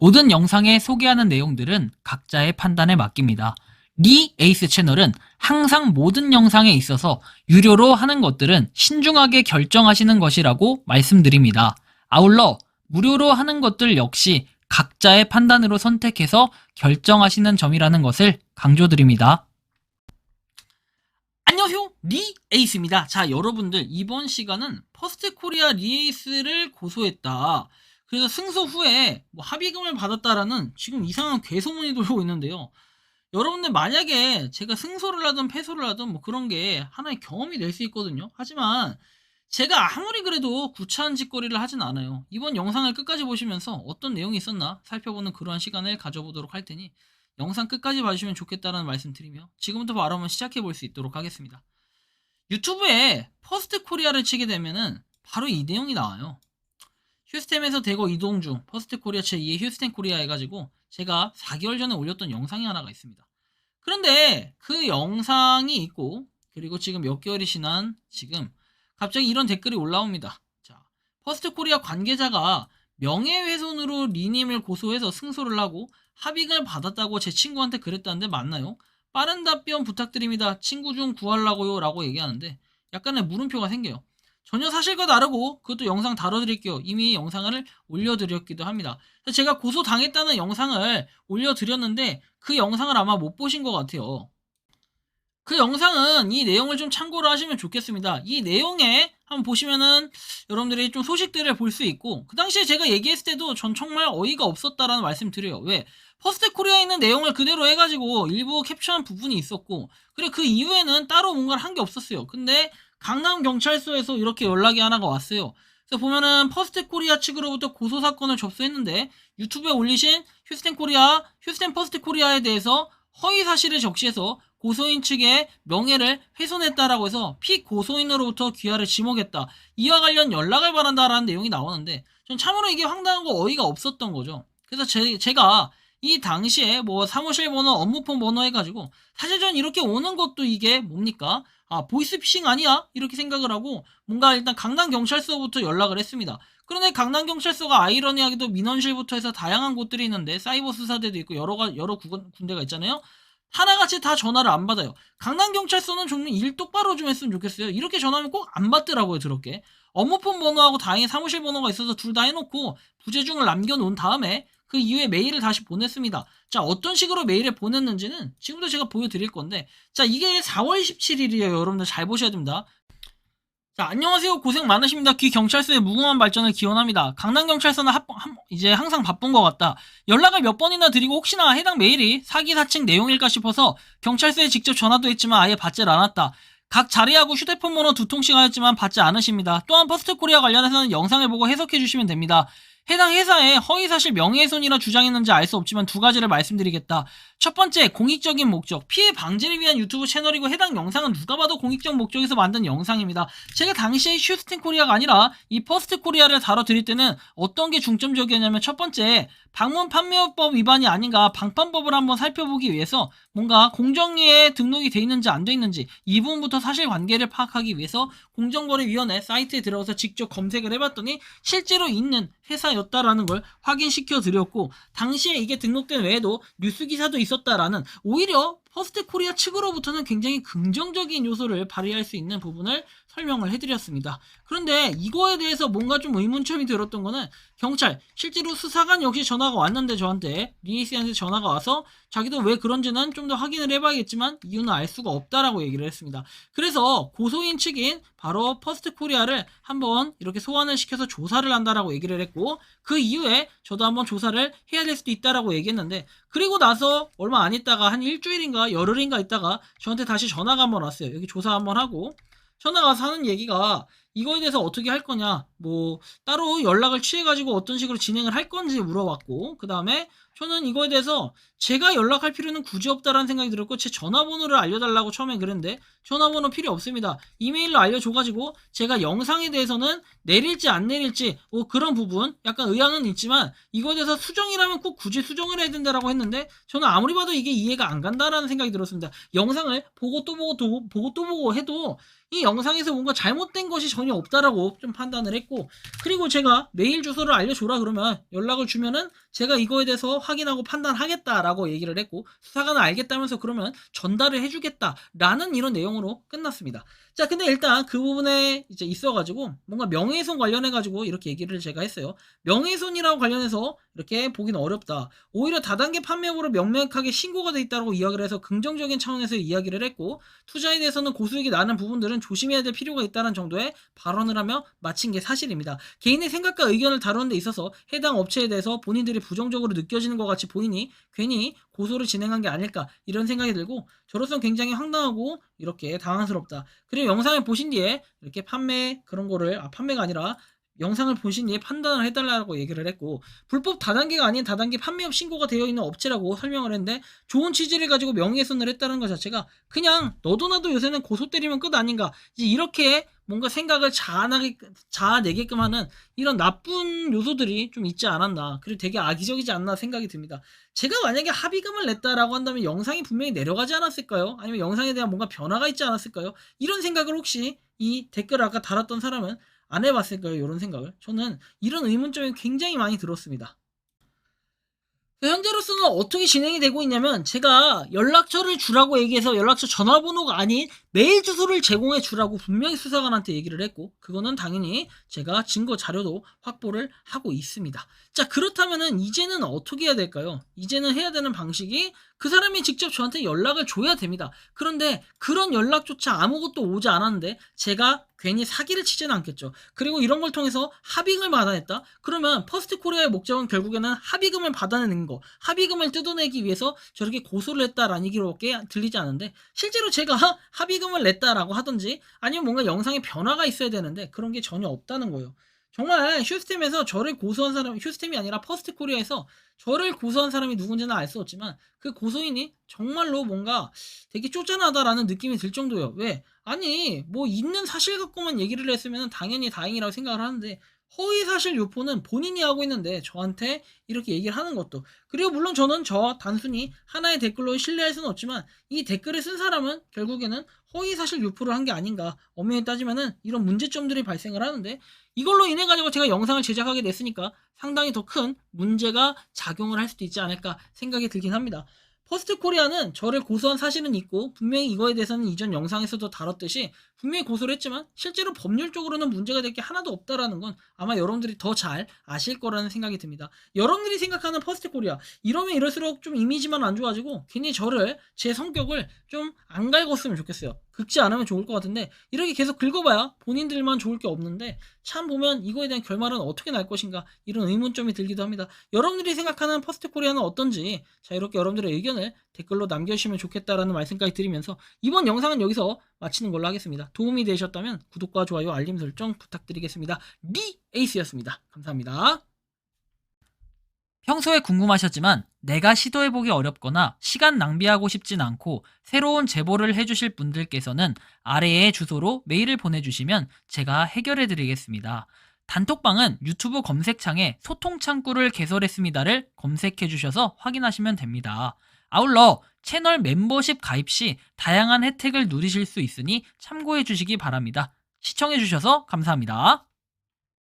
모든 영상에 소개하는 내용들은 각자의 판단에 맡깁니다. 리 에이스 채널은 항상 모든 영상에 있어서 유료로 하는 것들은 신중하게 결정하시는 것이라고 말씀드립니다. 아울러 무료로 하는 것들 역시 각자의 판단으로 선택해서 결정하시는 점이라는 것을 강조드립니다. 안녕하세요, 리 에이스입니다. 자, 여러분들, 이번 시간은 퍼스트 코리아 리 에이스를 고소했다, 그래서 승소 후에 합의금을 받았다라는 지금 이상한 괴소문이 돌고 있는데요. 여러분들, 만약에 제가 승소를 하든 패소를 하든 그런 게 하나의 경험이 될 수 있거든요. 하지만 제가 아무리 그래도 구차한 짓거리를 하진 않아요. 이번 영상을 끝까지 보시면서 어떤 내용이 있었나 살펴보는 그러한 시간을 가져보도록 할 테니 영상 끝까지 봐주시면 좋겠다는 말씀 드리며 지금부터 바로 한번 시작해 볼 수 있도록 하겠습니다. 유튜브에 퍼스트 코리아를 치게 되면은 바로 이 내용이 나와요. 휴스템에서 대거 이동 중 퍼스트 코리아 제2의 휴스템 코리아 해가지고 제가 4개월 전에 올렸던 영상이 하나가 있습니다. 그런데 그 영상이 있고, 그리고 지금 몇 개월이 지난 지금 갑자기 이런 댓글이 올라옵니다. 자, 퍼스트 코리아 관계자가 명예훼손으로 리님을 고소해서 승소를 하고 합의금을 받았다고 제 친구한테 그랬다는데 맞나요? 빠른 답변 부탁드립니다. 친구 좀 구하려고요 라고 얘기하는데 약간의 물음표가 생겨요. 전혀 사실과 다르고 그것도 영상 다뤄드릴게요. 이미 영상을 올려드렸기도 합니다. 제가 고소당했다는 영상을 올려드렸는데 그 영상을 아마 못 보신 것 같아요. 그 영상은 이 내용을 좀 참고를 하시면 좋겠습니다. 이 내용에 한번 보시면은 여러분들이 좀 소식들을 볼 수 있고, 그 당시에 제가 얘기했을 때도 전 정말 어이가 없었다라는 말씀 드려요. 왜? 퍼스트 코리아에 있는 내용을 그대로 해가지고 일부 캡처한 부분이 있었고, 그리고 그 이후에는 따로 뭔가를 한 게 없었어요. 근데 강남경찰서에서 이렇게 연락이 하나가 왔어요. 그래서 보면은 퍼스트 코리아 측으로부터 고소사건을 접수했는데 유튜브에 올리신 휴스템 코리아, 휴스템 퍼스트 코리아에 대해서 허위 사실을 적시해서 고소인 측의 명예를 훼손했다라고 해서 피고소인으로부터 귀하를 지목했다, 이와 관련 연락을 바란다라는 내용이 나오는데 전 참으로 이게 황당하고 어이가 없었던 거죠. 그래서 제가 이 당시에 사무실 번호, 업무폰 번호 해가지고 사실 전 이렇게 오는 것도 이게 뭡니까? 보이스피싱 아니야? 이렇게 생각을 하고 뭔가 일단 강남경찰서부터 연락을 했습니다. 그런데 강남경찰서가 아이러니하게도 민원실부터 해서 다양한 곳들이 있는데 사이버 수사대도 있고 여러 군데가 있잖아요. 하나같이 다 전화를 안 받아요. 강남경찰서는 좀 일 똑바로 좀 했으면 좋겠어요. 이렇게 전화하면 꼭 안 받더라고요, 더럽게. 업무폰 번호하고 다행히 사무실 번호가 있어서 둘 다 해놓고 부재중을 남겨놓은 다음에 그 이후에 메일을 다시 보냈습니다. 자, 어떤 식으로 메일을 보냈는지는 지금도 제가 보여드릴 건데, 자, 이게 4월 17일이에요. 여러분들 잘 보셔야 됩니다. 자, 안녕하세요. 고생 많으십니다. 경찰서의 무궁한 발전을 기원합니다. 강남경찰서는 이제 항상 바쁜 것 같다. 연락을 몇 번이나 드리고 혹시나 해당 메일이 사기 사칭 내용일까 싶어서 경찰서에 직접 전화도 했지만 아예 받질 않았다. 각 자리하고 휴대폰 번호 2통씩 하였지만 받지 않으십니다. 또한 퍼스트코리아 관련해서는 영상을 보고 해석해 주시면 됩니다. 해당 회사의 허위사실 명예훼손이라 주장했는지 알 수 없지만 두 가지를 말씀드리겠다. 첫 번째, 공익적인 목적, 피해 방지를 위한 유튜브 채널이고 해당 영상은 누가 봐도 공익적 목적에서 만든 영상입니다. 제가 당시에 휴스템 코리아가 아니라 이 퍼스트 코리아를 다뤄드릴 때는 어떤 게 중점적이었냐면, 첫 번째, 방문 판매법 위반이 아닌가 방판법을 한번 살펴보기 위해서 뭔가 공정위에 등록이 돼 있는지 안 돼 있는지 이 부분부터 사실관계를 파악하기 위해서 공정거래위원회 사이트에 들어가서 직접 검색을 해봤더니 실제로 있는 회사였다라는 걸 확인시켜 드렸고, 당시에 이게 등록된 외에도 뉴스 기사도 있었다라는, 오히려 퍼스트 코리아 측으로부터는 굉장히 긍정적인 요소를 발휘할 수 있는 부분을 설명을 해드렸습니다. 그런데 이거에 대해서 뭔가 좀 의문점이 들었던 거는, 경찰 실제로 수사관 역시 전화가 왔는데 저한테 리에이스한테 전화가 와서 자기도 왜 그런지는 좀 더 확인을 해봐야겠지만 이유는 알 수가 없다라고 얘기를 했습니다. 그래서 고소인 측인 바로 퍼스트 코리아를 한번 이렇게 소환을 시켜서 조사를 한다라고 얘기를 했고, 그 이후에 저도 한번 조사를 해야 될 수도 있다라고 얘기했는데, 그리고 나서 얼마 안 있다가 한 일주일인가 열흘인가 있다가 저한테 다시 전화가 한번 왔어요. 여기 조사 한번 하고 전화가 와서 하는 얘기가, 이거에 대해서 어떻게 할 거냐, 따로 연락을 취해가지고 어떤 식으로 진행을 할 건지 물어봤고, 그 다음에 저는 이거에 대해서 제가 연락할 필요는 굳이 없다라는 생각이 들었고, 제 전화번호를 알려달라고 처음에 그랬는데 전화번호 필요 없습니다. 이메일로 알려줘가지고 제가 영상에 대해서는 내릴지 안 내릴지 그런 부분 약간 의향은 있지만 이거에 대해서 수정이라면 꼭 굳이 수정을 해야 된다라고 했는데, 저는 아무리 봐도 이게 이해가 안 간다라는 생각이 들었습니다. 영상을 보고 또 보고 해도 이 영상에서 뭔가 잘못된 것이 전혀 전혀 없다라고 좀 판단을 했고, 그리고 제가 메일 주소를 알려줘라 그러면 연락을 주면은 제가 이거에 대해서 확인하고 판단하겠다라고 얘기를 했고, 수사관은 알겠다면서 그러면 전달을 해주겠다라는 이런 내용으로 끝났습니다. 자, 근데 일단 그 부분에 이제 있어가지고 뭔가 명예훼손 관련해가지고 이렇게 얘기를 제가 했어요. 명예훼손이라고 관련해서 이렇게 보기는 어렵다. 오히려 다단계 판매업으로 명백하게 신고가 돼 있다고 이야기를 해서 긍정적인 차원에서 이야기를 했고, 투자에 대해서는 고수익이 나는 부분들은 조심해야 될 필요가 있다는 정도의 발언을 하며 마친 게 사실입니다. 개인의 생각과 의견을 다루는 데 있어서 해당 업체에 대해서 본인들이 부정적으로 느껴지는 것 같이 보이니 괜히 고소를 진행한 게 아닐까 이런 생각이 들고, 저로서는 굉장히 황당하고 이렇게 당황스럽다. 그리고 영상을 보신 뒤에 이렇게 판매 그런 거를 판매가 아니라 영상을 보신 뒤에 판단을 해달라고 얘기를 했고, 불법 다단계가 아닌 다단계 판매업 신고가 되어 있는 업체라고 설명을 했는데, 좋은 취지를 가지고 명예훼손을 했다는 것 자체가 그냥 너도 나도 요새는 고소 때리면 끝 아닌가, 이제 이렇게 뭔가 생각을 자아내게끔 하는 이런 나쁜 요소들이 좀 있지 않았나, 그리고 되게 악의적이지 않나 생각이 듭니다. 제가 만약에 합의금을 냈다라고 한다면 영상이 분명히 내려가지 않았을까요? 아니면 영상에 대한 뭔가 변화가 있지 않았을까요? 이런 생각을 혹시 이 댓글을 아까 달았던 사람은 안 해봤을까요? 이런 생각을. 저는 이런 의문점이 굉장히 많이 들었습니다. 현재로서는 어떻게 진행이 되고 있냐면, 제가 연락처를 주라고 얘기해서 연락처 전화번호가 아닌 메일 주소를 제공해 주라고 분명히 수사관한테 얘기를 했고, 그거는 당연히 제가 증거 자료도 확보를 하고 있습니다. 자, 그렇다면은 이제는 어떻게 해야 될까요? 이제는 해야 되는 방식이 그 사람이 직접 저한테 연락을 줘야 됩니다. 그런데 그런 연락조차 아무것도 오지 않았는데 제가 괜히 사기를 치지는 않겠죠. 그리고 이런 걸 통해서 합의금을 받아냈다? 그러면 퍼스트코리아의 목적은 결국에는 합의금을 받아내는 거, 합의금을 뜯어내기 위해서 저렇게 고소를 했다라는 얘기로밖에 들리지 않는데, 실제로 제가 합의금을 냈다라고 하든지 아니면 뭔가 영상에 변화가 있어야 되는데 그런 게 전혀 없다는 거예요. 정말 휴스템에서 저를 고소한 사람, 휴스템이 아니라 퍼스트코리아에서 저를 고소한 사람이 누군지는 알 수 없지만 그 고소인이 정말로 뭔가 되게 쪼잔하다라는 느낌이 들 정도예요. 왜? 아니 뭐 있는 사실 갖고만 얘기를 했으면 당연히 다행이라고 생각을 하는데, 허위사실 유포는 본인이 하고 있는데 저한테 이렇게 얘기를 하는 것도, 그리고 물론 저는 단순히 하나의 댓글로 신뢰할 수는 없지만 이 댓글을 쓴 사람은 결국에는 허위사실 유포를 한 게 아닌가, 엄연히 따지면은 이런 문제점들이 발생을 하는데, 이걸로 인해 가지고 제가 영상을 제작하게 됐으니까 상당히 더 큰 문제가 작용을 할 수도 있지 않을까 생각이 들긴 합니다. 퍼스트코리아는 저를 고소한 사실은 있고, 분명히 이거에 대해서는 이전 영상에서도 다뤘듯이 분명히 고소를 했지만 실제로 법률적으로는 문제가 될 게 하나도 없다라는 건 아마 여러분들이 더 잘 아실 거라는 생각이 듭니다. 여러분들이 생각하는 퍼스트코리아, 이러면 이럴수록 좀 이미지만 안 좋아지고 괜히 제 성격을 좀 안 갈궜으면 좋겠어요. 긁지 않으면 좋을 것 같은데, 이렇게 계속 긁어봐야 본인들만 좋을 게 없는데, 참 보면 이거에 대한 결말은 어떻게 날 것인가 이런 의문점이 들기도 합니다. 여러분들이 생각하는 퍼스트코리아는 어떤지, 자, 이렇게 여러분들의 의견을 댓글로 남겨주시면 좋겠다라는 말씀까지 드리면서 이번 영상은 여기서 마치는 걸로 하겠습니다. 도움이 되셨다면 구독과 좋아요, 알림 설정 부탁드리겠습니다. 에이스였습니다. 감사합니다. 평소에 궁금하셨지만 내가 시도해보기 어렵거나 시간 낭비하고 싶진 않고 새로운 제보를 해주실 분들께서는 아래의 주소로 메일을 보내주시면 제가 해결해드리겠습니다. 단톡방은 유튜브 검색창에 소통창구를 개설했습니다를 검색해주셔서 확인하시면 됩니다. 아울러 채널 멤버십 가입 시 다양한 혜택을 누리실 수 있으니 참고해주시기 바랍니다. 시청해주셔서 감사합니다.